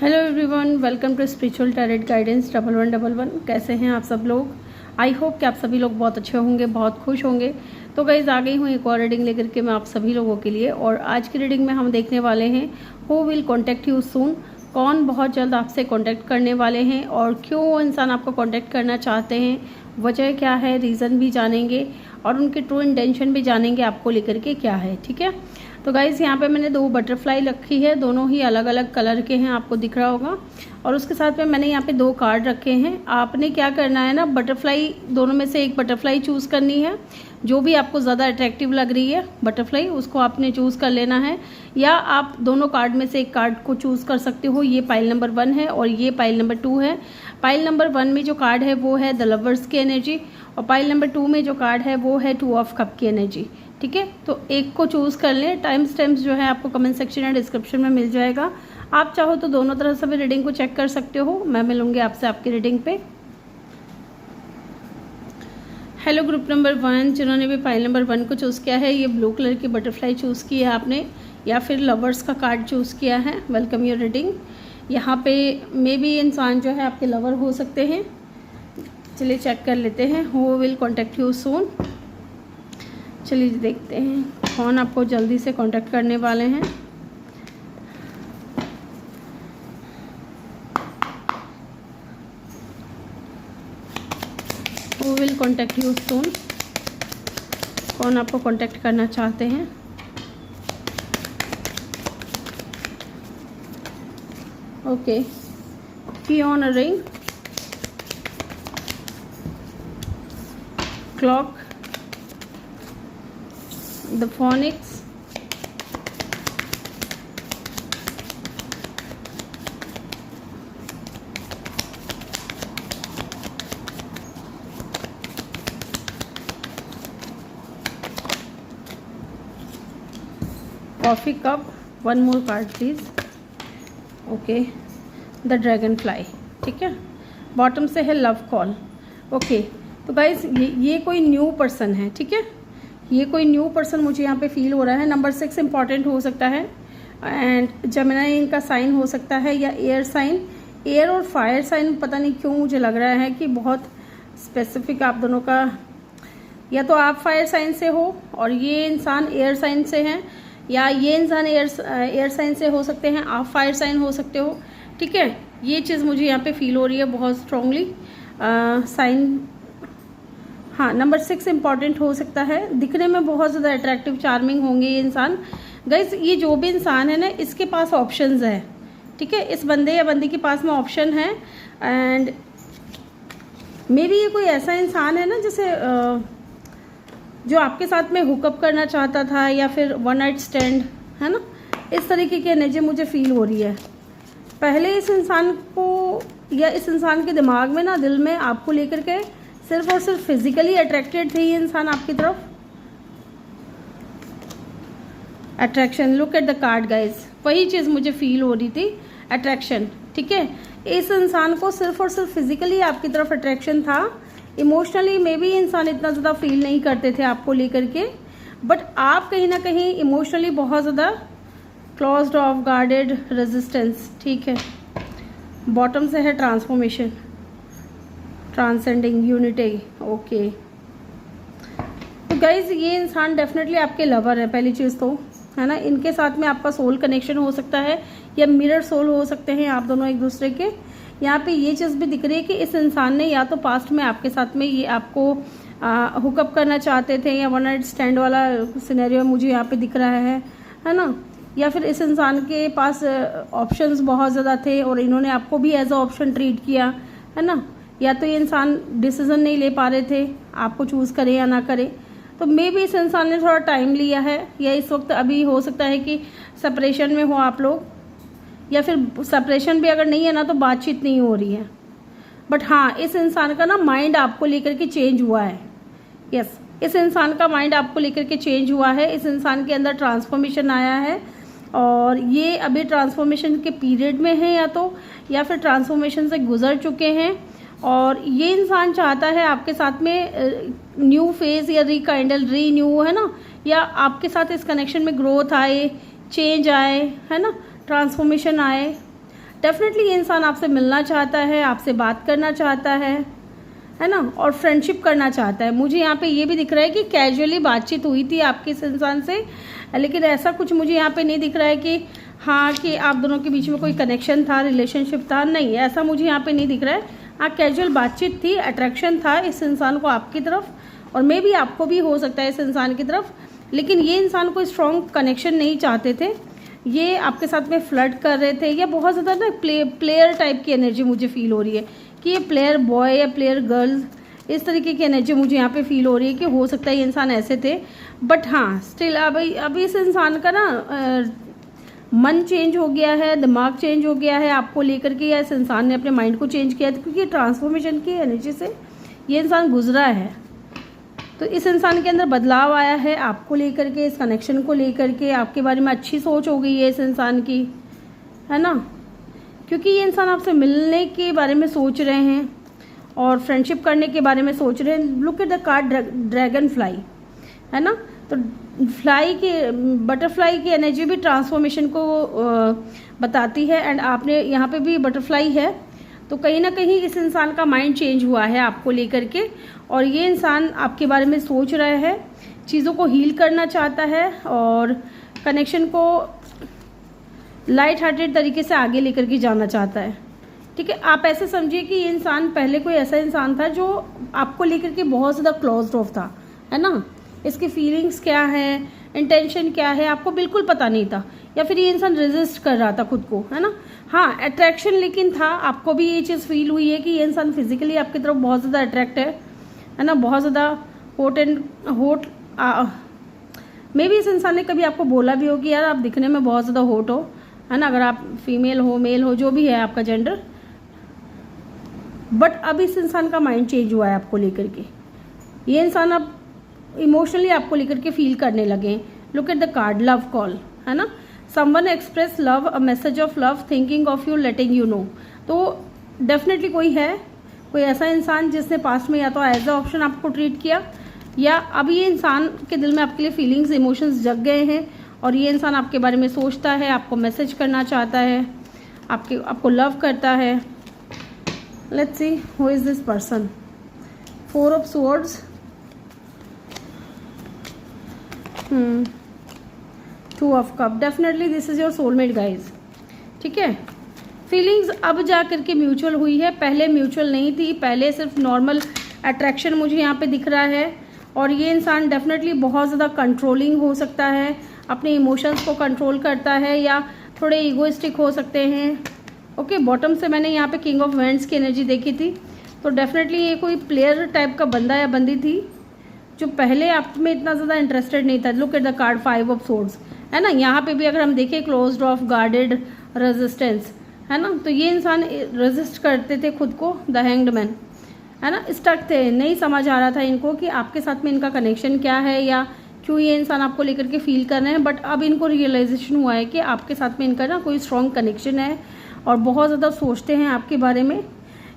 Hello everyone, welcome to spiritual tarot guidance 1111। कैसे हैं आप सब लोग? आई होप कि आप सभी लोग बहुत अच्छे होंगे, बहुत खुश होंगे। तो गाइस, आ गई हूँ एक और रीडिंग लेकर के मैं आप सभी लोगों के लिए। और आज की रीडिंग में हम देखने वाले हैं who will contact you soon. कौन बहुत जल्द आपसे कॉन्टेक्ट करने वाले हैं और क्यों वो इंसान आपको कॉन्टेक्ट करना चाहते हैं, वजह क्या है, रीज़न भी जानेंगे और उनकी ट्रू इंटेंशन भी जानेंगे आपको लेकर के क्या है। ठीक है, तो गाइज़ यहाँ पे मैंने 2 बटरफ्लाई रखी है, दोनों ही अलग अलग कलर के हैं, आपको दिख रहा होगा। और उसके साथ में मैंने यहाँ पे 2 कार्ड रखे हैं। आपने क्या करना है ना, बटरफ्लाई दोनों में से एक बटरफ्लाई चूज़ करनी है। जो भी आपको ज़्यादा अट्रैक्टिव लग रही है बटरफ्लाई, उसको आपने चूज़ कर लेना है। या आप दोनों कार्ड में से एक कार्ड को चूज़ कर सकते हो। ये पाइल नंबर 1 है और ये पाइल नंबर 2 है। पाइल नंबर 1 में जो कार्ड है वो है द लवर्स की एनर्जी और पाइल नंबर 2 में जो कार्ड है वो है 2 ऑफ कप की एनर्जी। ठीक है, तो एक को चूज़ कर लें। टाइम स्टैम्प्स जो है आपको कमेंट सेक्शन या डिस्क्रिप्शन में मिल जाएगा। आप चाहो तो दोनों तरह से भी रीडिंग को चेक कर सकते हो। मैं मिलूंगी आपसे आपकी रीडिंग पे। हेलो ग्रुप नंबर 1, जिन्होंने भी फाइल नंबर 1 को चूज़ किया है, ये ब्लू कलर की बटरफ्लाई चूज़ की है आपने या फिर लवर्स का कार्ड चूज़ किया है, वेलकम योर रीडिंग। यहाँ पे मे भी इंसान जो है आपके लवर हो सकते हैं। चलिए चेक कर लेते हैं who will contact you soon. चलिए देखते हैं कौन आपको जल्दी से कांटेक्ट करने वाले हैं। Who will contact you soon, कौन आपको कांटेक्ट करना चाहते हैं। ओके, की on a ring, clock, the phonics, coffee cup, one more card please. Okay, the dragon fly. ठीक है, बॉटम से है लव कॉल। ओके, तो गाइज ये कोई न्यू पर्सन है। ठीक है, ये कोई न्यू पर्सन मुझे यहाँ पे फील हो रहा है। नंबर 6 इंपॉर्टेंट हो सकता है एंड जेमिनी इनका साइन हो सकता है या एयर साइन। एयर और फायर साइन पता नहीं क्यों मुझे लग रहा है कि बहुत स्पेसिफिक आप दोनों का, या तो आप फायर साइन से हो और ये इंसान एयर साइन से हैं, या ये इंसान एयर साइन से हो सकते हैं, आप फायर साइन हो सकते हो। ठीक है, ये चीज़ मुझे यहाँ पे फील हो रही है बहुत स्ट्रांगली। साइन, हाँ, नंबर 6 इंपॉर्टेंट हो सकता है। दिखने में बहुत ज़्यादा अट्रैक्टिव, चार्मिंग होंगे ये इंसान। गाइस, ये जो भी इंसान है ना, इसके पास ऑप्शंस है। ठीक है, इस बंदे या बंदी के पास में ऑप्शन है एंड मे बी ये कोई ऐसा इंसान है ना जैसे जो आपके साथ में हुकअप करना चाहता था या फिर वन नाइट स्टैंड, है ना, इस तरीके की एनर्जी मुझे फील हो रही है। पहले इस इंसान को या इस इंसान के दिमाग में ना, दिल में आपको लेकर के सिर्फ और सिर्फ फिजिकली अट्रैक्टेड थे ये इंसान आपकी तरफ। Attraction, look at the card guys, वही चीज़ मुझे फील हो रही थी, अट्रैक्शन। ठीक है, इस इंसान को सिर्फ और सिर्फ फिजिकली आपकी तरफ अट्रैक्शन था। इमोशनली मे बी इंसान इतना ज़्यादा फील नहीं करते थे आपको लेकर के, बट आप कहीं ना कहीं इमोशनली बहुत ज़्यादा क्लोज्ड ऑफ, गार्डेड, रेजिस्टेंस। ठीक है, बॉटम से है ट्रांसफॉर्मेशन, ट्रांसेंडिंग, यूनिटी। ओके, तो गाइज ये इंसान डेफिनेटली आपके लवर है, पहली चीज़ तो, है ना। इनके साथ में आपका सोल कनेक्शन हो सकता है या मिरर सोल हो सकते हैं आप दोनों एक दूसरे के। यहाँ पे ये चीज़ भी दिख रही है कि इस इंसान ने या तो पास्ट में आपके साथ में ये आपको हुकअप करना चाहते थे या वन नाइट स्टैंड वाला सिनेरियो मुझे यहाँ पे दिख रहा है ना। या फिर इस इंसान के पास ऑप्शंस बहुत ज़्यादा थे और इन्होंने आपको भी एज अ ऑप्शन ट्रीट किया, है ना। या तो ये इंसान डिसीजन नहीं ले पा रहे थे आपको चूज़ करें या ना करें, तो मे भी इस इंसान ने थोड़ा टाइम लिया है, या इस वक्त अभी हो सकता है कि सेपरेशन में हो आप लोग, या फिर सेपरेशन भी अगर नहीं है ना तो बातचीत नहीं हो रही है। बट हाँ, इस इंसान का ना माइंड आपको लेकर के चेंज हुआ है। यस, इस इंसान का माइंड आपको लेकर के चेंज हुआ है। इस इंसान के अंदर ट्रांसफॉर्मेशन आया है और ये अभी ट्रांसफॉर्मेशन के पीरियड में है या फिर ट्रांसफॉर्मेशन से गुजर चुके हैं। और ये इंसान चाहता है आपके साथ में न्यू फेज या रिकाइंडल, रीन्यू, है ना, या आपके साथ इस कनेक्शन में ग्रोथ आए, चेंज आए, है ना, ट्रांसफॉर्मेशन आए। डेफिनेटली ये इंसान आपसे मिलना चाहता है, आपसे बात करना चाहता है ना, और फ्रेंडशिप करना चाहता है। मुझे यहाँ पे ये भी दिख रहा है कि कैजुअली बातचीत हुई थी आपके इस इंसान से, लेकिन ऐसा कुछ मुझे यहाँ पे नहीं दिख रहा है कि हाँ कि आप दोनों के बीच में कोई कनेक्शन था, रिलेशनशिप था, नहीं, ऐसा मुझे यहाँ पे नहीं दिख रहा है। हाँ, कैजुअल बातचीत थी, अट्रैक्शन था इस इंसान को आपकी तरफ, और मे भी आपको भी हो सकता है इस इंसान की तरफ, लेकिन ये इंसान कोई स्ट्रॉन्ग कनेक्शन नहीं चाहते थे। ये आपके साथ में फ्लर्ट कर रहे थे, या बहुत ज़्यादा ना प्लेयर टाइप की एनर्जी मुझे फील हो रही है कि ये प्लेयर बॉय या प्लेयर गर्ल, इस तरीके की एनर्जी मुझे यहाँ पे फील हो रही है कि हो सकता है ये इंसान ऐसे थे। बट हाँ, स्टिल अभी इस इंसान का ना मन चेंज हो गया है, दिमाग चेंज हो गया है आपको लेकर के, या इस इंसान ने अपने माइंड को चेंज किया है, क्योंकि ट्रांसफॉर्मेशन की एनर्जी से ये इंसान गुजरा है। तो इस इंसान के अंदर बदलाव आया है आपको लेकर के, इस कनेक्शन को लेकर के, आपके बारे में अच्छी सोच हो गई है इस इंसान की, है ना, क्योंकि ये इंसान आपसे मिलने के बारे में सोच रहे हैं और फ्रेंडशिप करने के बारे में सोच रहे हैं। Look at the card dragon fly, है ना, तो फ्लाई की, बटरफ्लाई की एनर्जी भी ट्रांसफॉर्मेशन को बताती है, एंड आपने यहाँ पे भी बटरफ्लाई है, तो कहीं ना कहीं इस इंसान का माइंड चेंज हुआ है आपको लेकर के, और ये इंसान आपके बारे में सोच रहा है, चीज़ों को हील करना चाहता है और कनेक्शन को लाइट हार्टेड तरीके से आगे लेकर के जाना चाहता है। ठीक है, आप ऐसे समझिए कि ये इंसान पहले कोई ऐसा इंसान था जो आपको लेकर के बहुत ज़्यादा क्लोज्ड ऑफ था, है ना, इसकी फीलिंग्स क्या है, इंटेंशन क्या है, आपको बिल्कुल पता नहीं था, या फिर ये इंसान रेजिस्ट कर रहा था खुद को, है ना। हाँ, अट्रैक्शन लेकिन था, आपको भी ये चीज़ फील हुई है कि ये इंसान फिजिकली आपकी तरफ बहुत ज़्यादा अट्रैक्ट है ना, बहुत ज़्यादा होट मे भी इस इंसान ने कभी आपको बोला भी हो कि यार आप दिखने में बहुत ज़्यादा होट हो, है ना, अगर आप फीमेल हो, मेल हो, जो भी है आपका जेंडर। बट अब इस इंसान का माइंड चेंज हुआ है आपको लेकर के, ये इंसान अब इमोशनली आपको लेकर के फील करने लगे। Look at the card love call, है ना, someone express love, a message of love, thinking of you, letting you know. तो डेफिनेटली कोई ऐसा इंसान जिसने पास्ट में या तो एज अ ऑप्शन आपको ट्रीट किया, या अब ये इंसान के दिल में आपके लिए फीलिंग्स, इमोशंस जग गए हैं, और ये इंसान आपके बारे में सोचता है, आपको मैसेज करना चाहता है, आपको लव करता है। Let's see who is this person. 4 of swords, 2 of cup. Definitely this is your soulmate guys. ठीक है, फीलिंग्स अब जा करके म्यूचुअल हुई है, पहले म्यूचुअल नहीं थी, पहले सिर्फ नॉर्मल अट्रैक्शन मुझे यहाँ पे दिख रहा है। और ये इंसान डेफिनेटली बहुत ज़्यादा कंट्रोलिंग हो सकता है, अपने इमोशंस को कंट्रोल करता है, या थोड़े ईगोइस्टिक हो सकते हैं। ओके, बॉटम से मैंने यहाँ पे किंग ऑफ वैंड्स की एनर्जी देखी थी, तो डेफिनेटली ये कोई प्लेयर टाइप का बंदा या बंदी थी जो पहले आप में इतना ज़्यादा इंटरेस्टेड नहीं था। Look at the card 5 of swords, है ना, यहाँ पे भी अगर हम देखें क्लोज्ड ऑफ, गार्डेड, रेजिस्टेंस, है ना, तो ये इंसान रेजिस्ट करते थे खुद को, द हैंग्ड मैन, है ना, स्टक थे, नहीं समझ आ रहा था इनको कि आपके साथ में इनका कनेक्शन क्या है, या क्यों ये इंसान आपको लेकर के फील कर रहे हैं। बट अब इनको रियलाइजेशन हुआ है कि आपके साथ में इनका ना कोई स्ट्रॉन्ग कनेक्शन है, और बहुत ज़्यादा सोचते हैं आपके बारे में।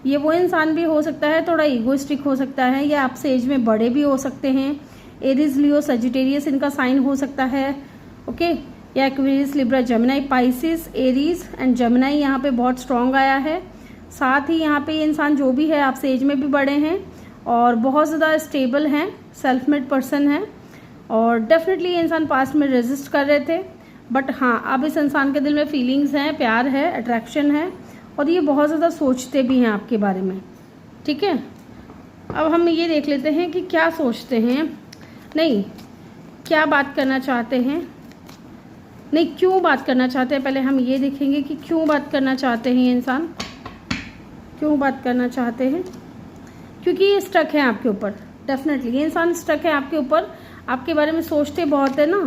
ये वो इंसान भी हो सकता है, थोड़ा ईगोइस्टिक हो सकता है, या आपसे एज में बड़े भी हो सकते हैं। एरीज, लियो, सजिटेरियस इनका साइन हो सकता है। ओके, या Aquarius, Libra, Gemini, Pisces, Aries and Gemini यहाँ पे बहुत स्ट्रॉन्ग आया है। साथ ही यहाँ पे ये इंसान जो भी है आपसे एज में भी बड़े हैं और बहुत ज़्यादा स्टेबल हैं, सेल्फ मेड पर्सन है, और डेफिनेटली ये इंसान पास्ट में रेजिस्ट कर रहे थे। बट हाँ, अब इस इंसान के दिल में फीलिंग्स हैं, प्यार है, अट्रैक्शन है, और ये बहुत ज़्यादा सोचते भी हैं आपके बारे में। ठीक है, अब हम ये देख लेते हैं कि क्या सोचते हैं, नहीं क्या बात करना चाहते हैं, नहीं क्यों बात करना चाहते हैं। पहले हम ये देखेंगे कि क्यों बात करना चाहते हैं ये इंसान, क्यों बात करना चाहते हैं, क्योंकि ये स्टक है आपके ऊपर। डेफिनेटली ये इंसान स्टक है आपके ऊपर, आपके बारे में सोचते बहुत है ना,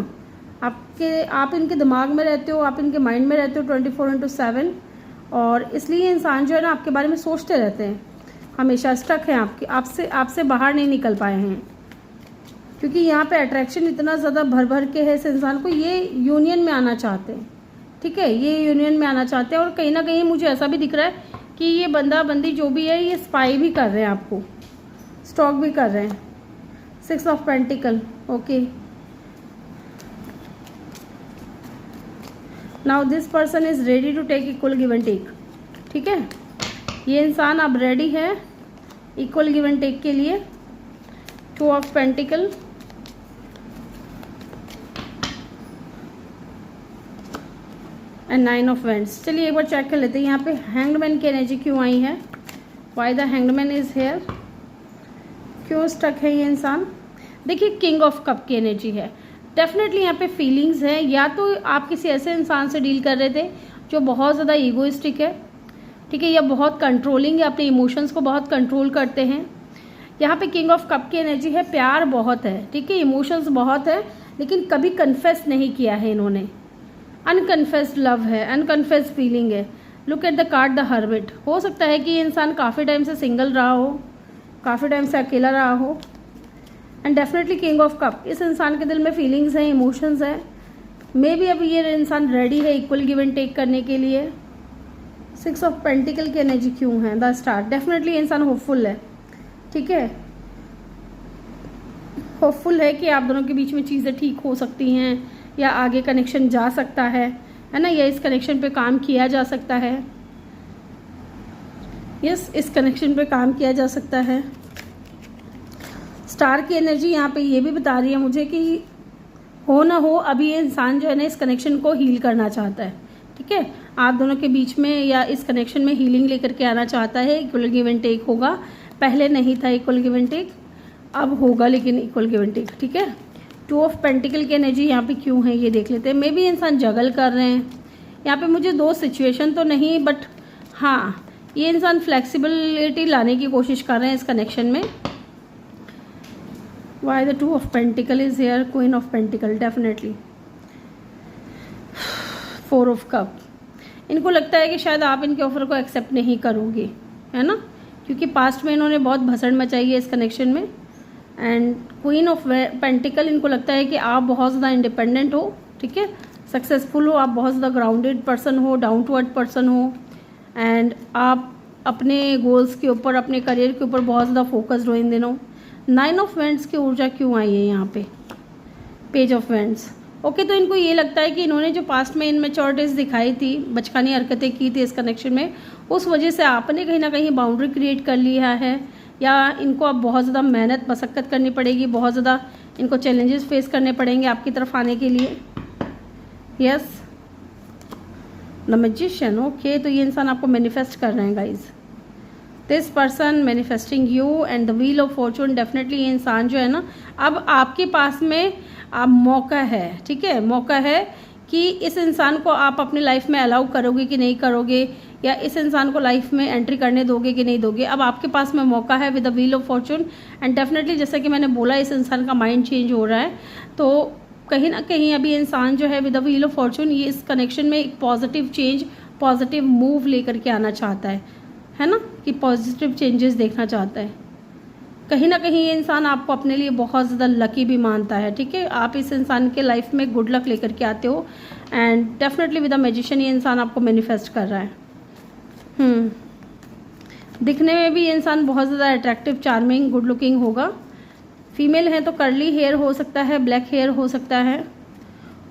आप इनके दिमाग में रहते हो, आप इनके माइंड में रहते हो 24/7, और इसलिए इंसान जो है ना आपके बारे में सोचते रहते हैं, हमेशा स्टक है आपसे बाहर नहीं निकल पाए हैं, क्योंकि यहाँ पे अट्रैक्शन इतना ज़्यादा भर के है इस इंसान को। ये यूनियन में आना चाहते हैं, ठीक है, ये यूनियन में आना चाहते हैं, और कहीं ना कहीं मुझे ऐसा भी दिख रहा है कि ये बंदा बंदी जो भी है ये स्पाई भी कर रहे हैं आपको, स्टॉक भी कर रहे हैं। 6 of pentacle, okay, now this person is ready to take equal give and take. ठीक है, ये इंसान अब रेडी है इक्वल गिव एंड टेक के लिए। 2 of pentacle, and 9 of vends. चलिए एक बार चेक कर लेते हैं यहाँ पे हैंग्ड मैन की एनर्जी क्यों आई है। Why the hanged man is here, क्यों स्टक है ये इंसान। देखिए किंग ऑफ कप की एनर्जी है, डेफिनेटली यहाँ पे फीलिंग्स है। या तो आप किसी ऐसे इंसान से डील कर रहे थे जो बहुत ज़्यादा ईगोइस्टिक है, ठीक है, या बहुत कंट्रोलिंग है, अपने इमोशंस को बहुत कंट्रोल करते हैं। यहाँ पे किंग ऑफ कप की एनर्जी है, प्यार बहुत है, ठीक है, इमोशंस बहुत है, लेकिन कभी कन्फेस नहीं किया है इन्होंने। अनकन्फेस्ड लव है, अनकन्फेस्ड फीलिंग है। Look at the card the hermit. हो सकता है कि ये इंसान काफ़ी टाइम से सिंगल रहा हो, काफ़ी टाइम से अकेला रहा हो। And definitely king of cup, इस इंसान के दिल में फीलिंग्स हैं, इमोशंस है। मे बी अभी ये इंसान रेडी है इक्वल गिव एंड टेक करने के लिए। 6 ऑफ पेंटिकल की एनर्जी क्यों है, द स्टार। डेफिनेटली ये इंसान होपफुल है, ठीक है, होपफुल है कि आप दोनों के बीच में चीज़ें ठीक हो सकती हैं, या आगे कनेक्शन जा सकता है ना, या इस कनेक्शन पे काम किया जा सकता है। यस, इस कनेक्शन पे काम किया जा सकता है। स्टार की एनर्जी यहाँ पे ये भी बता रही है मुझे कि हो ना हो अभी ये इंसान जो है ना इस कनेक्शन को हील करना चाहता है, ठीक है, आप दोनों के बीच में या इस कनेक्शन में हीलिंग लेकर के आना चाहता है। इक्वल गिव एंड टेक होगा, पहले नहीं था इक्वल गिव एंड टेक, अब होगा लेकिन इक्वल गिव एंड टेक, ठीक है। 2 ऑफ पेंटिकल की एनर्जी यहाँ पे क्यों है ये देख लेते हैं। मे बी इंसान जगल कर रहे हैं यहाँ पे, मुझे 2 सिचुएशन तो नहीं, बट हाँ ये इंसान फ्लेक्सिबिलिटी लाने की कोशिश कर रहे हैं इस कनेक्शन में। Why the 2 of pentacle is here, queen of pentacle, definitely 4 of cup. इनको लगता है कि शायद आप इनके ऑफर को एक्सेप्ट नहीं करोगे, है ना, क्योंकि पास्ट में इन्होंने बहुत भसड़ मचाई है इस कनेक्शन में। एंड क्वीन ऑफ पेंटिकल, इनको लगता है कि आप बहुत ज़्यादा इंडिपेंडेंट हो, ठीक है, सक्सेसफुल हो, आप बहुत ज़्यादा ग्राउंडेड पर्सन हो, डाउन टू अर्थ पर्सन हो, एंड आप अपने गोल्स के ऊपर, अपने करियर के ऊपर बहुत ज़्यादा फोकस्ड हो इन दिनों। 9 ऑफ वेंड्स की ऊर्जा क्यों आई है यहाँ पे, पेज ऑफ वेंड्स। ओके, तो इनको ये लगता है कि इन्होंने जो पास्ट में इनमेच्योरिटीज दिखाई थी, बचकानी हरकतें की थी इस कनेक्शन में, उस वजह से आपने कहीं ना कहीं बाउंड्री क्रिएट कर लिया है, या इनको अब बहुत ज़्यादा मेहनत मशक्क़त करनी पड़ेगी, बहुत ज़्यादा इनको चैलेंजेस फेस करने पड़ेंगे आपकी तरफ आने के लिए। Yes, the magician. ओके, तो ये इंसान आपको मैनिफेस्ट कर रहे हैं guys. This person manifesting you and the wheel of Fortune. Definitely ये इंसान जो है ना, अब आपके पास में आप मौका है, ठीक है, मौका है कि इस इंसान को आप अपनी लाइफ में अलाउ करोगे कि नहीं करोगे, या इस इंसान को लाइफ में एंट्री करने दोगे कि नहीं दोगे। अब आपके पास में मौका है with the wheel of Fortune. And definitely जैसा कि मैंने बोला, इस इंसान का माइंड चेंज हो रहा है, तो कहीं ना कहीं अभी इंसान जो है with the wheel of Fortune ये इस कनेक्शन में एक पॉजिटिव चेंज, पॉजिटिव मूव लेकर के आना चाहता है ना, कि पॉजिटिव चेंजेस देखना चाहता है। कहीं ना कहीं ये इंसान आपको अपने लिए बहुत ज़्यादा लकी भी मानता है, ठीक है, आप इस इंसान के लाइफ में गुड लक लेकर के आते हो। And definitely with the magician ये इंसान आपको मैनिफेस्ट कर रहा है। दिखने में भी ये इंसान बहुत ज़्यादा अट्रैक्टिव, चार्मिंग, गुड लुकिंग होगा। फीमेल है तो कर्ली हेयर हो सकता है, ब्लैक हेयर हो सकता है,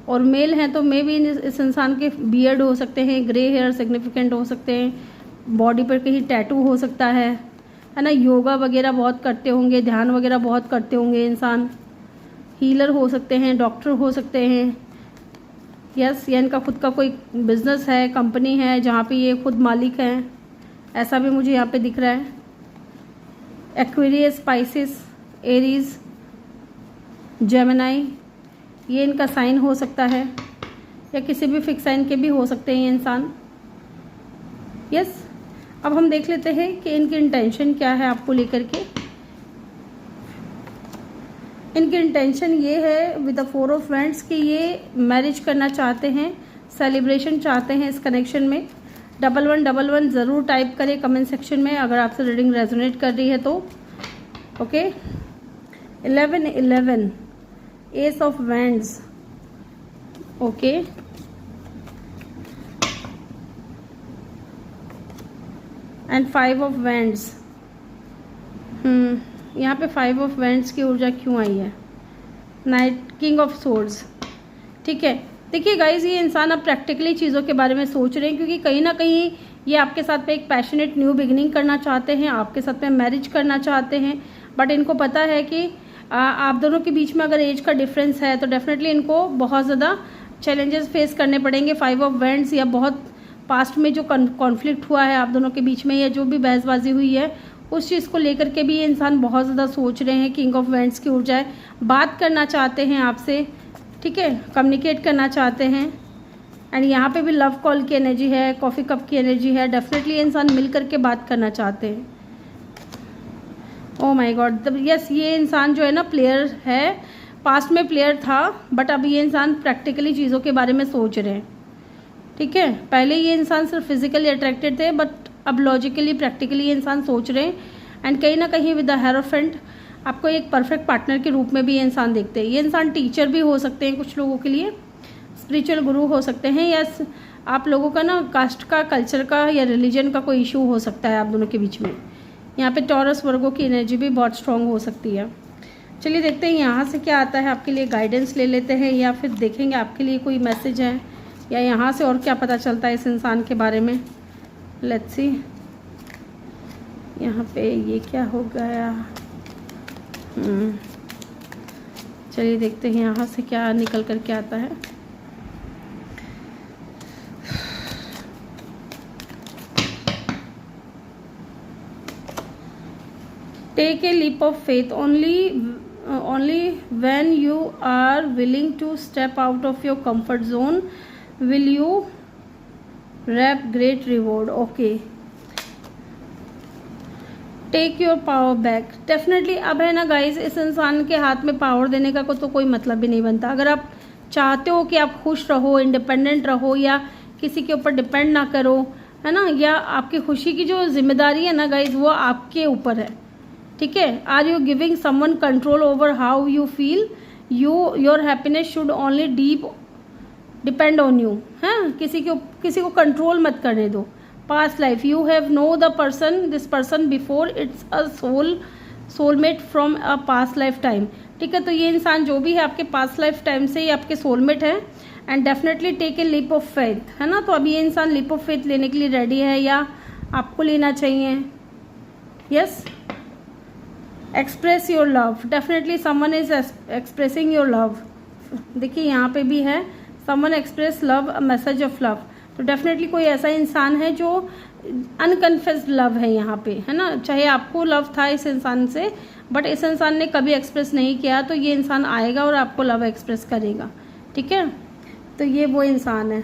और मेल हैं तो मे भी इस इंसान के बियर्ड हो सकते हैं, ग्रे हेयर सिग्निफिकेंट हो सकते हैं, बॉडी पर कहीं टैटू हो सकता है ना, योगा वगैरह बहुत करते होंगे, ध्यान वगैरह बहुत करते होंगे इंसान, हीलर हो सकते हैं, डॉक्टर हो सकते हैं। यस, या इनका खुद का कोई बिजनेस है, कंपनी है जहाँ पे ये खुद मालिक हैं, ऐसा भी मुझे यहाँ पे दिख रहा है। एक्वेरियस, स्पाइसिस, एरीज, जेमिनाई, ये इनका साइन हो सकता है, या किसी भी फिक्स साइन के भी हो सकते हैं ये इंसान। यस, अब हम देख लेते हैं कि इनकी इंटेंशन क्या है आपको लेकर के। इनकी इंटेंशन ये है विद द 4 ऑफ वेंड्स कि ये मैरिज करना चाहते हैं, सेलिब्रेशन चाहते हैं इस कनेक्शन में। 1111 ज़रूर टाइप करें कमेंट सेक्शन में अगर आपसे रीडिंग रेजोनेट कर रही है तो। Okay, 1111, S of vends. Okay, and 5 of vends. यहाँ पे 5 ऑफ वेंड्स की ऊर्जा क्यों आई है। नाइट, किंग ऑफ सोर्ड्स, ठीक है। देखिए गाइज, ये इंसान अब प्रैक्टिकली चीज़ों के बारे में सोच रहे हैं, क्योंकि कहीं ना कहीं ये आपके साथ में एक पैशनेट न्यू बिगिनिंग करना चाहते हैं, आपके साथ में मैरिज करना चाहते हैं, बट इनको पता है कि आप दोनों के बीच में अगर एज का डिफरेंस है तो डेफिनेटली इनको बहुत ज़्यादा चैलेंजेस फेस करने पड़ेंगे। 5 ऑफ वैंड्स या बहुत पास्ट में जो कॉन्फ्लिक्ट हुआ है आप दोनों के बीच में या जो भी बहसबाजी हुई है उस चीज़ को लेकर के भी ये इंसान बहुत ज़्यादा सोच रहे हैं। किंग ऑफ वैंड्स की ऊर्जा है, बात करना चाहते हैं आपसे, ठीक है, कम्युनिकेट करना चाहते हैं। एंड यहाँ पे भी लव कॉल की एनर्जी है, कॉफ़ी कप की एनर्जी है। डेफिनेटली इंसान मिल करके बात करना चाहते हैं। ओह माय गॉड, यस, ये इंसान जो है ना प्लेयर है, पास्ट में प्लेयर था, बट अब ये इंसान प्रैक्टिकली चीज़ों के बारे में सोच रहे हैं, ठीक है। पहले ये इंसान सिर्फ फिजिकली अट्रैक्टेड थे, बट अब लॉजिकली प्रैक्टिकली ये इंसान सोच रहे हैं। एंड कहीं ना कहीं विद द हेरोफेंट आपको एक परफेक्ट पार्टनर के रूप में भी ये इंसान देखते हैं। ये इंसान टीचर भी हो सकते हैं कुछ लोगों के लिए, स्पिरिचुअल गुरु हो सकते हैं, या आप लोगों का ना कास्ट का, कल्चर का या रिलीजन का कोई इशू हो सकता है आप दोनों के बीच में। यहाँ पे टॉरस वर्गो की एनर्जी भी बहुत स्ट्रांग हो सकती है। चलिए देखते हैं यहाँ से क्या आता है, आपके लिए गाइडेंस ले लेते हैं या फिर देखेंगे आपके लिए कोई मैसेज है या यहाँ से और क्या पता चलता है इस इंसान के बारे में। लेट्स सी यहाँ पे ये क्या हो गया। चलिए देखते हैं यहाँ से क्या निकल कर के आता है। Take a leap of faith. Only when you are willing to step out of your comfort zone will you reap great reward. Okay. Take your power back. Definitely अब है ना गाइज, इस इंसान के हाथ में पावर देने का तो कोई मतलब भी नहीं बनता। अगर आप चाहते हो कि आप खुश रहो, इंडिपेंडेंट रहो या किसी के ऊपर डिपेंड ना करो, है ना, या आपकी खुशी की जो जिम्मेदारी है ना गाइज वो आपके ऊपर है, ठीक है। Are you giving someone control over how you feel, your happiness should only depend on you, है। किसी को कंट्रोल मत करने दो। Past life, you have know the person, this person before, it's a soulmate from a past lifetime, ठीक है। तो ये इंसान जो भी है आपके पास्ट लाइफ टाइम से ये आपके सोलमेट है। And definitely take a leap of faith, है ना। तो अब ये इंसान लीप ऑफ फेथ लेने के लिए रेडी है या आपको लेना चाहिए। Yes, express your love, definitely someone is expressing your love. देखिए यहाँ पे भी है someone express love, a message of love. तो डेफिनेटली कोई ऐसा इंसान है जो अनकन्फेस्ड लव है यहाँ पे, है ना। चाहे आपको लव था इस इंसान से, बट इस इंसान ने कभी एक्सप्रेस नहीं किया, तो ये इंसान आएगा और आपको लव एक्सप्रेस करेगा, ठीक है। तो ये वो इंसान है।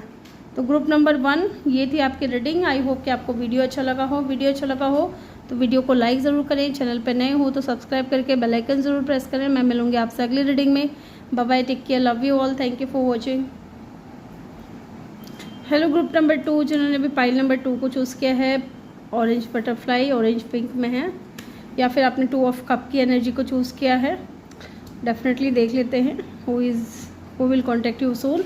तो ग्रुप नंबर 1 ये थी आपकी रीडिंग। आई होप कि आपको वीडियो अच्छा लगा हो। वीडियो अच्छा लगा हो तो वीडियो को लाइक ज़रूर करें, चैनल पर नए हो तो सब्सक्राइब करके बेल आइकन ज़रूर प्रेस करें। मैं मिलूंगी आपसे अगली रीडिंग में। Bye bye, take care, love you all, thank you for watching. Hello group number 2 जिन्होंने भी पाइल नंबर 2 को चूज़ किया है, ऑरेंज बटरफ्लाई ऑरेंज पिंक में है, या फिर आपने 2 ऑफ कप की एनर्जी को चूज़ किया है, डेफिनेटली देख लेते हैं who will contact you soon.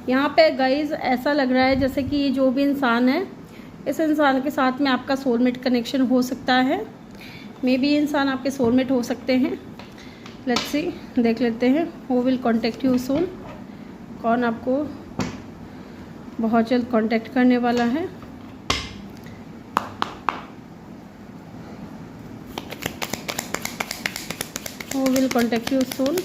यहाँ पे गाइज ऐसा लग रहा है जैसे कि ये जो भी इंसान है, इस इंसान के साथ में आपका सोलमेट कनेक्शन हो सकता है। मे बी इंसान आपके सोलमेट हो सकते हैं। लेट्स सी, देख लेते हैं who will contact you soon. कौन आपको बहुत जल्द कांटेक्ट करने वाला है। Who will contact you soon?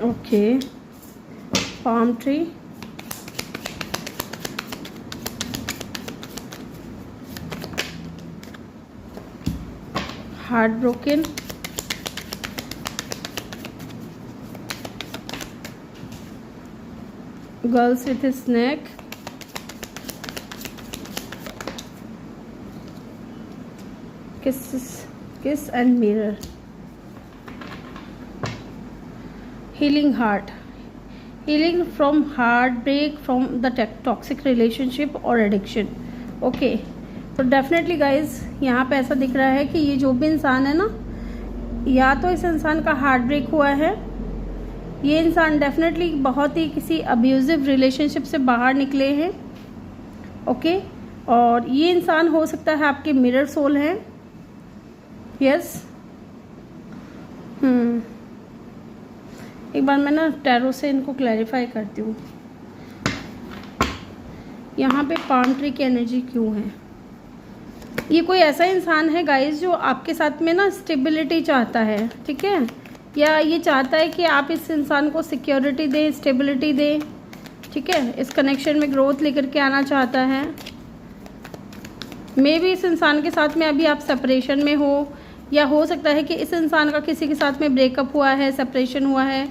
Okay, palm tree, heartbroken, girls with a snake, kiss and mirror, healing heart, healing from heartbreak, from the toxic relationship or addiction. Okay, तो definitely guys यहाँ पे ऐसा दिख रहा है कि ये जो भी इंसान है ना, या तो इस इंसान का हार्ट ब्रेक हुआ है, ये इंसान डेफिनेटली बहुत ही किसी अब्यूजिव रिलेशनशिप से बाहर निकले हैं। ओके, और ये इंसान हो सकता है आपके मिरर सोल हैं। यस, एक बार मैं ना टैरो से इनको क्लैरिफाई करती हूँ। यहाँ पे पाम ट्री की एनर्जी क्यों है? ये कोई ऐसा इंसान है गाइस जो आपके साथ में ना स्टेबिलिटी चाहता है, ठीक है, या ये चाहता है कि आप इस इंसान को सिक्योरिटी दें, स्टेबिलिटी दें, ठीक है, इस कनेक्शन में ग्रोथ लेकर के आना चाहता है। मे भी इस इंसान के साथ में अभी आप सेपरेशन में हो, या हो सकता है कि इस इंसान का किसी के साथ में ब्रेकअप हुआ है, सेपरेशन हुआ है,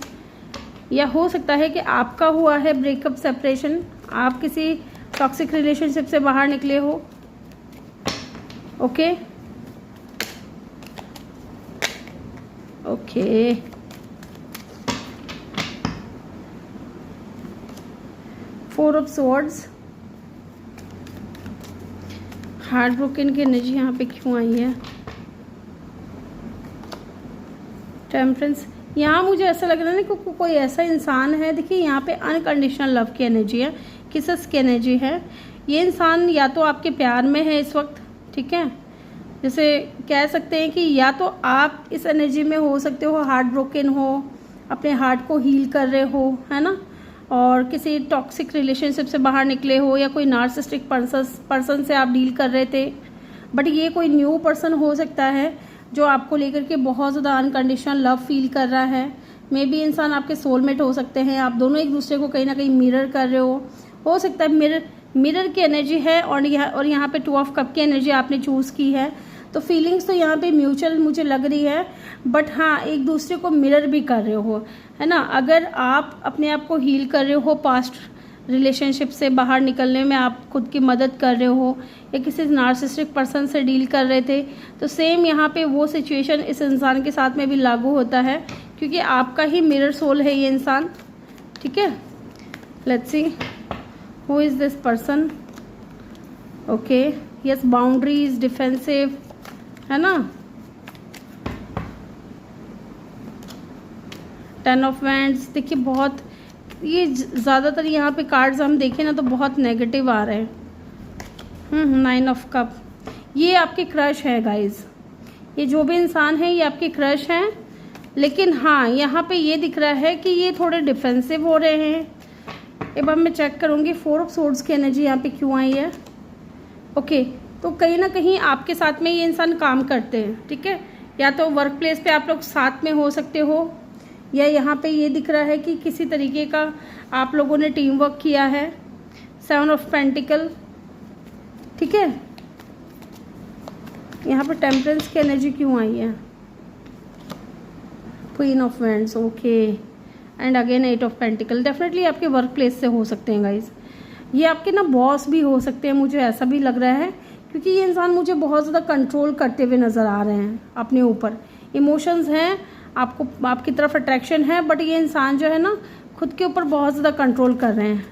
या हो सकता है कि आपका हुआ है ब्रेकअप, सेपरेशन, आप किसी टॉक्सिक रिलेशनशिप से बाहर निकले हो। Okay okay four of swords, heart broken की एनर्जी यहाँ पे क्यों आई है? टेम्परेंस, यहाँ मुझे ऐसा लग रहा है ना कि कोई ऐसा इंसान है, देखिए यहाँ पे अनकंडीशनल लव की एनर्जी है, किसस की एनर्जी है। ये इंसान या तो आपके प्यार में है इस वक्त, ठीक है, जैसे कह सकते हैं कि या तो आप इस एनर्जी में हो सकते हो, हार्ट ब्रोकन हो, अपने हार्ट को हील कर रहे हो, है ना, और किसी टॉक्सिक रिलेशनशिप से बाहर निकले हो, या कोई नार्सिसिस्टिक पर्सन से आप डील कर रहे थे। बट ये कोई न्यू पर्सन हो सकता है जो आपको लेकर के बहुत ज़्यादा अनकंडीशनल लव फील कर रहा है। मे बी इंसान आपके सोलमेट हो सकते हैं, आप दोनों एक दूसरे को कहीं ना कहीं मिरर कर रहे हो सकता है मिरर की एनर्जी है, और यहाँ पे 2 ऑफ कप की एनर्जी आपने चूज़ की है। तो फीलिंग्स तो यहाँ पे म्यूचुअल मुझे लग रही है, बट हाँ एक दूसरे को मिरर भी कर रहे हो, है ना। अगर आप अपने आप को हील कर रहे हो, पास्ट रिलेशनशिप से बाहर निकलने में आप खुद की मदद कर रहे हो, या किसी नार्सिसिस्टिक पर्सन से डील कर रहे थे, तो सेम यहाँ पे वो सिचुएशन इस इंसान के साथ में भी लागू होता है, क्योंकि आपका ही मिरर सोल है ये इंसान, ठीक है। Let's see who is this person. Okay, yes, boundaries, defensive, है ना। 10 ऑफ वैंड्स, देखिए बहुत ये ज़्यादातर यहाँ पे कार्ड्स हम देखें ना तो बहुत नेगेटिव आ रहे हैं। 9 ऑफ कप, ये आपके क्रश है गाइज, ये जो भी इंसान है ये आपके क्रश हैं, लेकिन हाँ यहाँ पे ये दिख रहा है कि ये थोड़े डिफेंसिव हो रहे हैं। एक बार मैं चेक करूँगी 4 ऑफ सोर्ड्स की एनर्जी यहाँ पे क्यों आई है। ओके, तो कहीं ना कहीं आपके साथ में ये इंसान काम करते हैं, ठीक है, या तो वर्क प्लेस पे आप लोग साथ में हो सकते हो, या यहाँ पे ये दिख रहा है कि किसी तरीके का आप लोगों ने टीम वर्क किया है। 7 ऑफ पेंटिकल, ठीक है, यहाँ पे टेम्परेंस की एनर्जी क्यों आई है। Queen of wands, okay, and again 8 of pentacle. Definitely आपके वर्क प्लेस से हो सकते हैं गाइज, ये आपके ना बॉस भी हो सकते हैं, मुझे ऐसा भी लग रहा है, क्योंकि ये इंसान मुझे बहुत ज़्यादा कंट्रोल करते हुए नज़र आ रहे हैं अपने ऊपर। इमोशंस हैं, आपको आपकी तरफ अट्रैक्शन है, बट ये इंसान जो है ना खुद के ऊपर बहुत ज़्यादा कंट्रोल कर रहे हैं।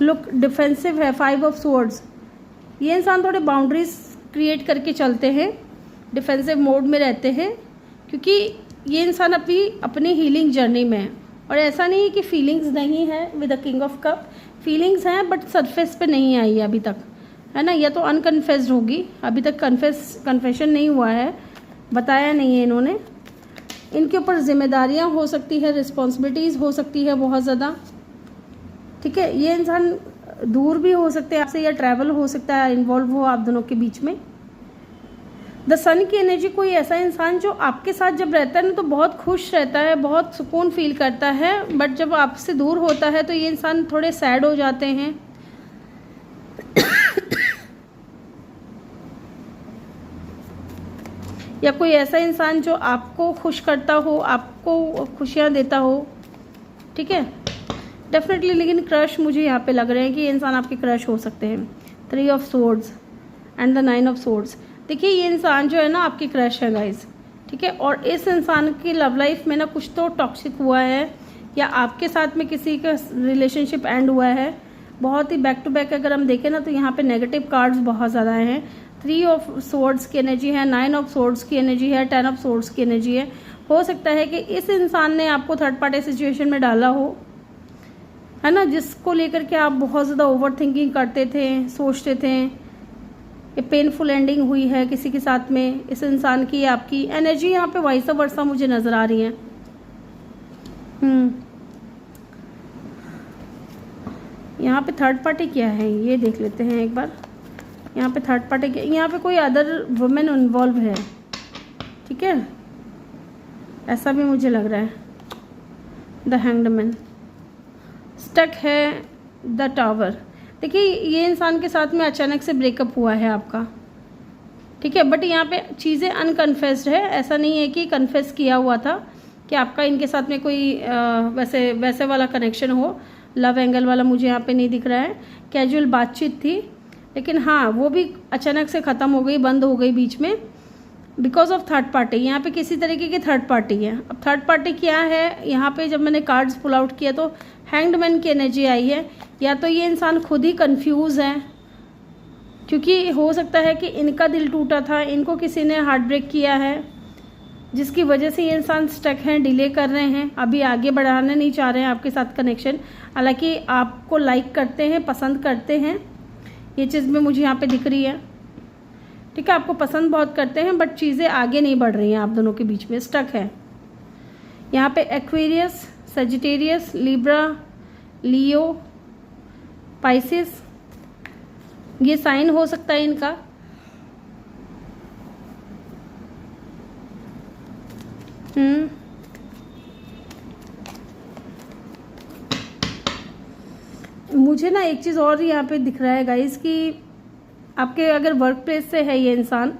लुक डिफेंसिव है, 5 ऑफ स्वॉर्ड्स, ये इंसान थोड़े बाउंड्रीज क्रिएट करके चलते हैं, डिफेंसिव मोड में रहते हैं, क्योंकि ये इंसान अपनी हीलिंग जर्नी में है। और ऐसा नहीं है कि फीलिंग्स नहीं है with the king of cup, feelings हैं बट सरफेस पे नहीं आई है अभी तक, है ना, या तो अनकन्फेस्ड होगी, अभी तक कन्फेशन नहीं हुआ है, बताया नहीं है इन्होंने। इनके ऊपर जिम्मेदारियां हो सकती है, रिस्पॉन्सिबिलिटीज़ हो सकती है बहुत ज़्यादा, ठीक है। ये इंसान दूर भी हो सकते हैं आपसे, या ट्रैवल हो सकता है, इन्वॉल्व हो आप दोनों के बीच में। द सन की एनर्जी, कोई ऐसा इंसान जो आपके साथ जब रहता है ना तो बहुत खुश रहता है, बहुत सुकून फील करता है, बट जब आपसे दूर होता है तो ये इंसान थोड़े सैड हो जाते हैं। या कोई ऐसा इंसान जो आपको खुश करता हो, आपको खुशियाँ देता हो, ठीक है, डेफिनेटली। लेकिन क्रश मुझे यहाँ पे लग रहे हैं कि ये इंसान आपके क्रश हो सकते हैं। 3 of swords and the 9 of swords, देखिए ये इंसान जो है ना आपकी क्रश है गाइज, ठीक है, और इस इंसान की लव लाइफ में ना कुछ तो टॉक्सिक हुआ है, या आपके साथ में किसी का रिलेशनशिप एंड हुआ है। बहुत ही बैक टू बैक अगर हम देखें ना तो यहाँ पे नेगेटिव कार्ड्स बहुत ज़्यादा हैं। 3 ऑफ सोर्ड्स की एनर्जी है, 9 ऑफ सोर्ड्स की एनर्जी है, 10 ऑफ सोर्ड्स की एनर्जी है। हो सकता है कि इस इंसान ने आपको थर्ड पार्टी सिचुएशन में डाला हो, है ना, जिसको लेकर के आप बहुत ज़्यादा ओवर थिंकिंग करते थे, सोचते थे। ये पेनफुल एंडिंग हुई है किसी के साथ में, इस इंसान की आपकी एनर्जी यहाँ पे वाइस वर्सा मुझे नज़र आ रही है। यहाँ पे थर्ड पार्टी क्या है ये देख लेते हैं एक बार। यहाँ पे थर्ड पार्टी क्या, यहाँ पे कोई अदर वुमेन इन्वॉल्व है, ठीक है, ऐसा भी मुझे लग रहा है। द हैंग्ड मैन, स्टक है द टावर। देखिए ये इंसान के साथ में अचानक से ब्रेकअप हुआ है आपका, ठीक है, बट यहाँ पे चीज़ें अनकन्फेस्ड है। ऐसा नहीं है कि कन्फेस किया हुआ था कि आपका इनके साथ में कोई वैसे वाला कनेक्शन हो, लव एंगल वाला मुझे यहाँ पे नहीं दिख रहा है। कैजुअल बातचीत थी, लेकिन हाँ वो भी अचानक से ख़त्म हो गई, बंद हो गई बीच में, बिकॉज ऑफ थर्ड पार्टी। यहाँ पे किसी तरीके की थर्ड पार्टी है। अब थर्ड पार्टी क्या है, यहाँ पे जब मैंने कार्ड्स पुल आउट किया तो हैंग्ड मैन की एनर्जी आई है। या तो ये इंसान खुद ही कंफ्यूज है, क्योंकि हो सकता है कि इनका दिल टूटा था, इनको किसी ने हार्ट ब्रेक किया है, जिसकी वजह से ये इंसान स्टक हैं, डिले कर रहे हैं, अभी आगे बढ़ाना नहीं चाह रहे हैं आपके साथ कनेक्शन। हालांकि आपको लाइक करते हैं, पसंद करते हैं, ये चीज़ में मुझे यहाँ पे दिख रही है, ठीक है, आपको पसंद बहुत करते हैं, बट चीज़ें आगे नहीं बढ़ रही हैं, आप दोनों के बीच में स्टक है। यहाँ पे एक्वेरियस, सजिटेरियस, लिब्रा, लियो, पाइसिस, ये साइन हो सकता है इनका। मुझे ना एक चीज़ और यहाँ पे दिख रहा है गाइस कि आपके अगर वर्क प्लेस से है ये इंसान,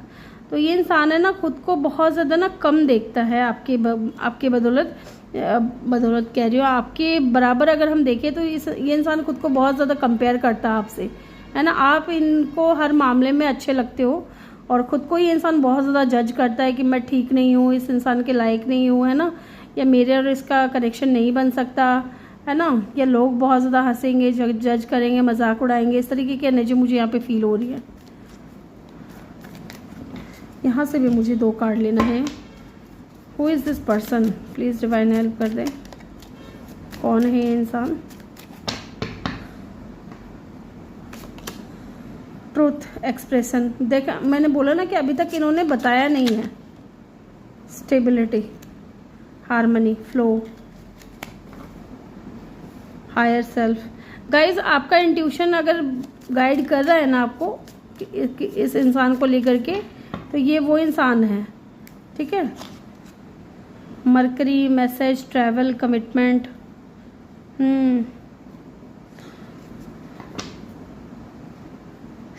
तो ये इंसान है ना खुद को बहुत ज़्यादा ना कम देखता है आपके बदौलत कह रही हूँ, आपके बराबर अगर हम देखें तो ये इंसान खुद को बहुत ज़्यादा कंपेयर करता है आपसे, है ना। आप इनको हर मामले में अच्छे लगते हो और ख़ुद को ये इंसान बहुत ज़्यादा जज करता है कि मैं ठीक नहीं हूँ, इस इंसान के लायक नहीं हूँ, है ना, या मेरे और इसका कनेक्शन नहीं बन सकता, है ना, या लोग बहुत ज़्यादा हंसेंगे, जज करेंगे, मजाक उड़ाएंगे। इस तरीके की एनर्जी मुझे यहाँ पे फील हो रही है। यहाँ से भी मुझे 2 कार्ड लेना है। Who is this person, please divine help कर दे, कौन है ये इंसान। ट्रूथ एक्सप्रेशन, देखा मैंने बोला ना कि अभी तक इन्होंने बताया नहीं है। Stability, harmony, flow, higher self. Guys आपका इंट्यूशन अगर गाइड कर रहा है ना आपको कि इस इंसान को लेकर के, तो ये वो इंसान है, ठीक है। Mercury, message, travel, commitment,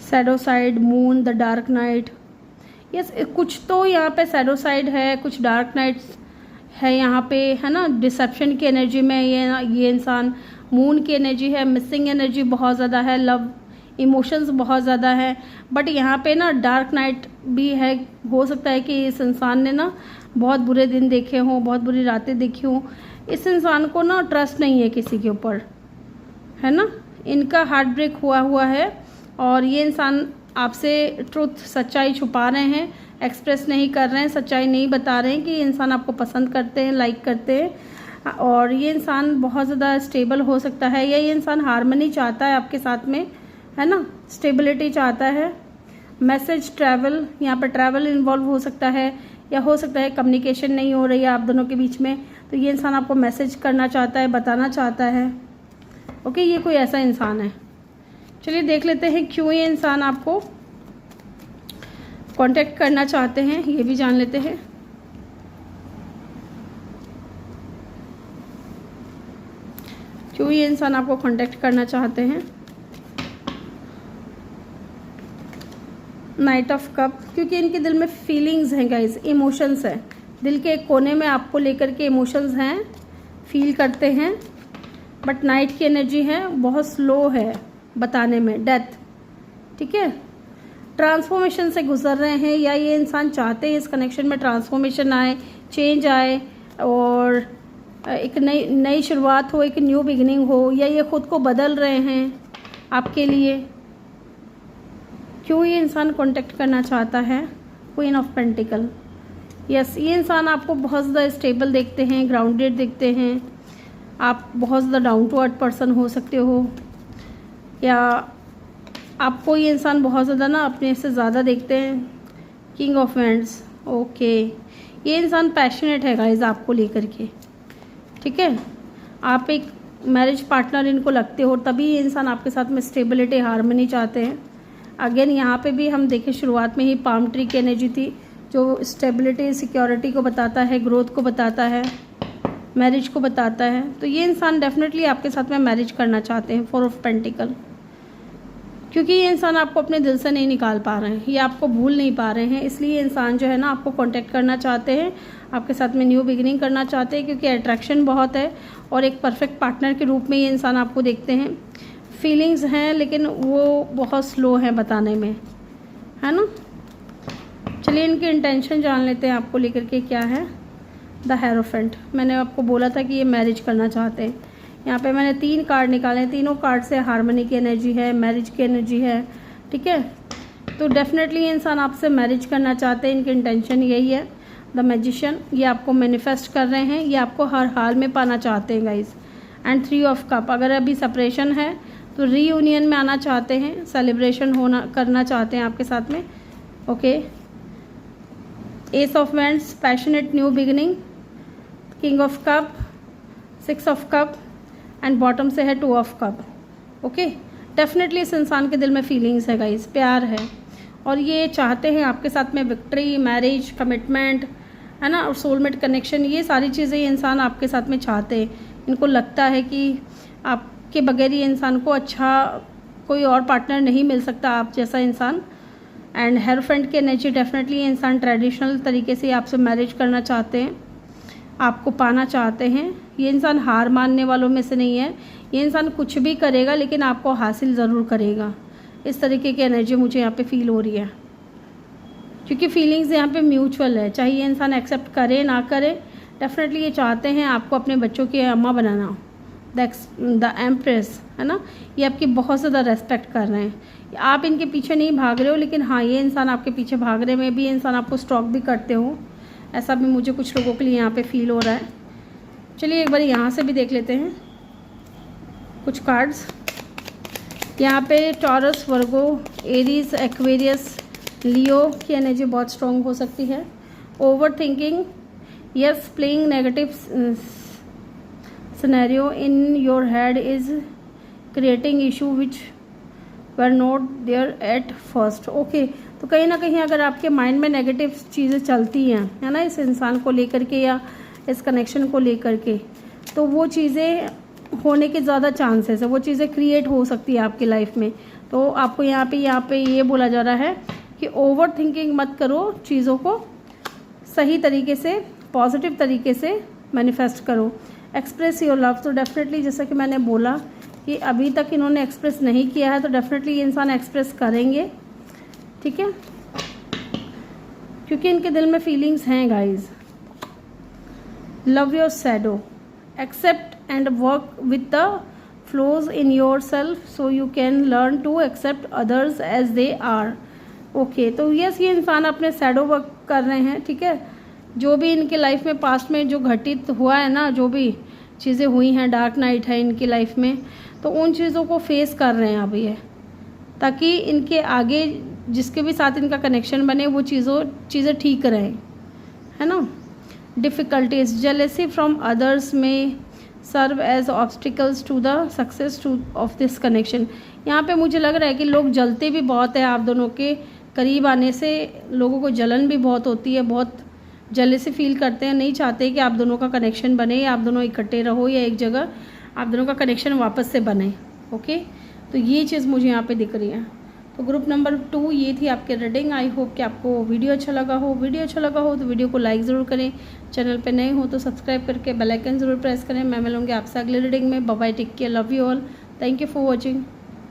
shadow side, moon, the dark night. Yes, कुछ तो यहाँ पे शैडो साइड है, कुछ डार्क नाइट्स है यहाँ पे, है ना। डिसेप्शन की एनर्जी में ये इंसान, मून की एनर्जी है, मिसिंग एनर्जी बहुत ज़्यादा है, लव इमोशंस बहुत ज़्यादा है, बट यहाँ पे ना डार्क नाइट भी है। हो सकता है कि इस इंसान ने ना बहुत बुरे दिन देखे हों, बहुत बुरी रातें देखी हों। इस इंसान को ना ट्रस्ट नहीं है किसी के ऊपर, है ना। इनका हार्ट ब्रेक हुआ है और ये इंसान आपसे ट्रुथ, सच्चाई छुपा रहे हैं, एक्सप्रेस नहीं कर रहे हैं, सच्चाई नहीं बता रहे हैं कि ये इंसान आपको पसंद करते हैं, लाइक करते हैं। और ये इंसान बहुत ज़्यादा स्टेबल हो सकता है, या ये इंसान हार्मनी चाहता है आपके साथ में, है ना, स्टेबिलिटी चाहता है। मैसेज, ट्रैवल, यहाँ पर ट्रैवल इन्वॉल्व हो सकता है, या हो सकता है कम्युनिकेशन नहीं हो रही है आप दोनों के बीच में, तो ये इंसान आपको मैसेज करना चाहता है, बताना चाहता है। ओके, ये कोई ऐसा इंसान है। चलिए देख लेते हैं क्यों ये इंसान आपको कांटेक्ट करना चाहते हैं, ये भी जान लेते हैं। क्यों ये इंसान आपको कांटेक्ट करना चाहते हैं। नाइट ऑफ कप, क्योंकि इनके दिल में फीलिंग्स हैं गाइस, इमोशंस हैं, दिल के एक कोने में आपको लेकर के इमोशंस हैं, फील करते हैं, बट नाइट की एनर्जी है, बहुत स्लो है बताने में। डेथ, ठीक है, ट्रांसफॉर्मेशन से गुजर रहे हैं, या ये इंसान चाहते हैं इस कनेक्शन में ट्रांसफॉर्मेशन आए, चेंज आए, और एक नई शुरुआत हो, एक न्यू बिगिनिंग हो, या ये खुद को बदल रहे हैं आपके लिए। क्यों ये इंसान कांटेक्ट करना चाहता है। क्वीन ऑफ पेंटिकल, यस, ये इंसान आपको बहुत ज़्यादा स्टेबल देखते हैं, ग्राउंडेड देखते हैं, आप बहुत ज़्यादा डाउन टू अर्थ पर्सन हो सकते हो, या आपको ये इंसान बहुत ज़्यादा ना अपने से ज़्यादा देखते हैं। किंग ऑफ वैंड्स, ओके, ये इंसान पैशनेट है गाइस आपको लेकर के, ठीक है, आप एक मैरिज पार्टनर इनको लगते हो, तभी ये इंसान आपके साथ में स्टेबिलिटी हार्मनी चाहते हैं। अगेन यहाँ पे भी हम देखें शुरुआत में ही पाम ट्री की एनर्जी थी, जो स्टेबिलिटी सिक्योरिटी को बताता है, ग्रोथ को बताता है, मैरिज को बताता है। तो ये इंसान डेफिनेटली आपके साथ में मैरिज करना चाहते हैं, 4 ऑफ पेंटिकल, क्योंकि ये इंसान आपको अपने दिल से नहीं निकाल पा रहे हैं, ये आपको भूल नहीं पा रहे हैं। इसलिए ये इंसान जो है ना आपको कांटेक्ट करना चाहते हैं, आपके साथ में न्यू बिगिनिंग करना चाहते हैं, क्योंकि अट्रैक्शन बहुत है और एक परफेक्ट पार्टनर के रूप में ये इंसान आपको देखते हैं। फीलिंग्स हैं लेकिन वो बहुत स्लो हैं बताने में, है ना। चलिए इनकी इंटेंशन जान लेते हैं आपको लेकर के क्या है। द हेरोफेंट, मैंने आपको बोला था कि ये मैरिज करना चाहते हैं। यहाँ पे मैंने 3 कार्ड निकाले हैं, तीनों कार्ड से हार्मनी की एनर्जी है, मैरिज की एनर्जी है, ठीक है। तो डेफिनेटली ये इंसान आपसे मैरिज करना चाहते हैं, इनकी इंटेंशन यही है। द मैजिशियन, ये आपको मैनिफेस्ट कर रहे हैं, ये आपको हर हाल में पाना चाहते हैं गाइज। एंड 3 ऑफ कप, अगर अभी सेपरेशन है तो रीयूनियन में आना चाहते हैं, सेलिब्रेशन होना करना चाहते हैं आपके साथ में, okay. S of wands, passionate new beginning, king of cup, 6 of cup and bottom से है 2 ऑफ कप, ओके। डेफिनेटली इस इंसान के दिल में फीलिंग्स है गाइस, प्यार है और ये चाहते हैं आपके साथ में विक्ट्री, मैरिज, कमिटमेंट, है ना, और सोलमेट कनेक्शन। ये सारी चीज़ें ये इंसान आपके साथ में चाहते हैं। इनको लगता है कि आपके बगैर ये इंसान को अच्छा कोई और पार्टनर नहीं मिल सकता, आप जैसा इंसान। एंड हेरोफेंट की एनर्जी, डेफिनेटली ये इंसान ट्रेडिशनल तरीके से आपसे मैरिज करना चाहते हैं, आपको पाना चाहते हैं। ये इंसान हार मानने वालों में से नहीं है, ये इंसान कुछ भी करेगा लेकिन आपको हासिल ज़रूर करेगा। इस तरीके की एनर्जी मुझे यहाँ पे फील हो रही है, क्योंकि फीलिंग्स यहाँ पे म्यूचुअल है, चाहे ये इंसान एक्सेप्ट करे ना करे। डेफिनेटली ये चाहते हैं आपको अपने बच्चों की अम्मा बनाना। द एम्प्रेस, है ना, ये आपकी बहुत ज़्यादा रेस्पेक्ट कर रहे हैं। आप इनके पीछे नहीं भाग रहे हो, लेकिन हाँ ये इंसान आपके पीछे भागने में भी इंसान आपको स्टॉक भी करते हो, ऐसा भी मुझे कुछ लोगों के लिए यहाँ पे फील हो रहा है। चलिए एक बार यहाँ से भी देख लेते हैं कुछ कार्ड्स। यहाँ पे Taurus, Virgo, Aries, Aquarius, Leo की एनर्जी बहुत स्ट्रॉन्ग हो सकती है। Over thinking, yes, playing negative scenario in your head is creating issue which were not there at first, okay. तो कहीं ना कहीं अगर आपके माइंड में नेगेटिव चीज़ें चलती हैं, है ना, इस इंसान को लेकर के या इस कनेक्शन को लेकर के, तो वो चीज़ें होने के ज़्यादा चांसेस है, वो चीज़ें क्रिएट हो सकती है आपकी लाइफ में। तो आपको यहाँ पे ये बोला जा रहा है कि ओवर थिंकिंग मत करो, चीज़ों को सही तरीके से, पॉजिटिव तरीके से मैनिफेस्ट करो। एक्सप्रेस योर लव, तो डेफिनेटली जैसा कि मैंने बोला कि अभी तक इन्होंने एक्सप्रेस नहीं किया है, तो डेफिनेटली ये इंसान एक्सप्रेस करेंगे, ठीक है, क्योंकि इनके दिल में फीलिंग्स हैं guys. Love your shadow, accept and work with the flaws in yourself so you can learn to accept others as they are, okay. तो यस, ये इंसान अपने शैडो वर्क कर रहे हैं, ठीक है। जो भी इनके लाइफ में पास्ट में जो घटित हुआ है ना, जो भी चीज़ें हुई हैं, डार्क नाइट है इनकी लाइफ में, तो उन चीज़ों को फेस कर रहे हैं अभी ये, ताकि इनके आगे जिसके भी साथ इनका कनेक्शन बने वो चीज़ें ठीक रहें, है ना। डिफ़िकल्टीज, जेलेसी फ्रॉम अदर्स में serve as obstacles to the success to of this connection. यहाँ पे मुझे लग रहा है कि लोग जलते भी बहुत है, आप दोनों के करीब आने से लोगों को जलन भी बहुत होती है, बहुत जेलेसी फील करते हैं, नहीं चाहते कि आप दोनों का कनेक्शन बने, आप दोनों इकट्ठे रहो या एक जगह आप दोनों का कनेक्शन वापस से बने, ओके। तो ये चीज़ मुझे यहाँ पे दिख रही है। तो ग्रुप नंबर 2 ये थी आपके रीडिंग। आई होप कि आपको वीडियो अच्छा लगा हो। वीडियो अच्छा लगा हो तो वीडियो को लाइक ज़रूर करें, चैनल पे नए हो तो सब्सक्राइब करके बेल आइकन ज़रूर प्रेस करें। मैं मिलूँगी आपसे अगले रीडिंग में। Bye bye, take care, love you all, thank you for watching.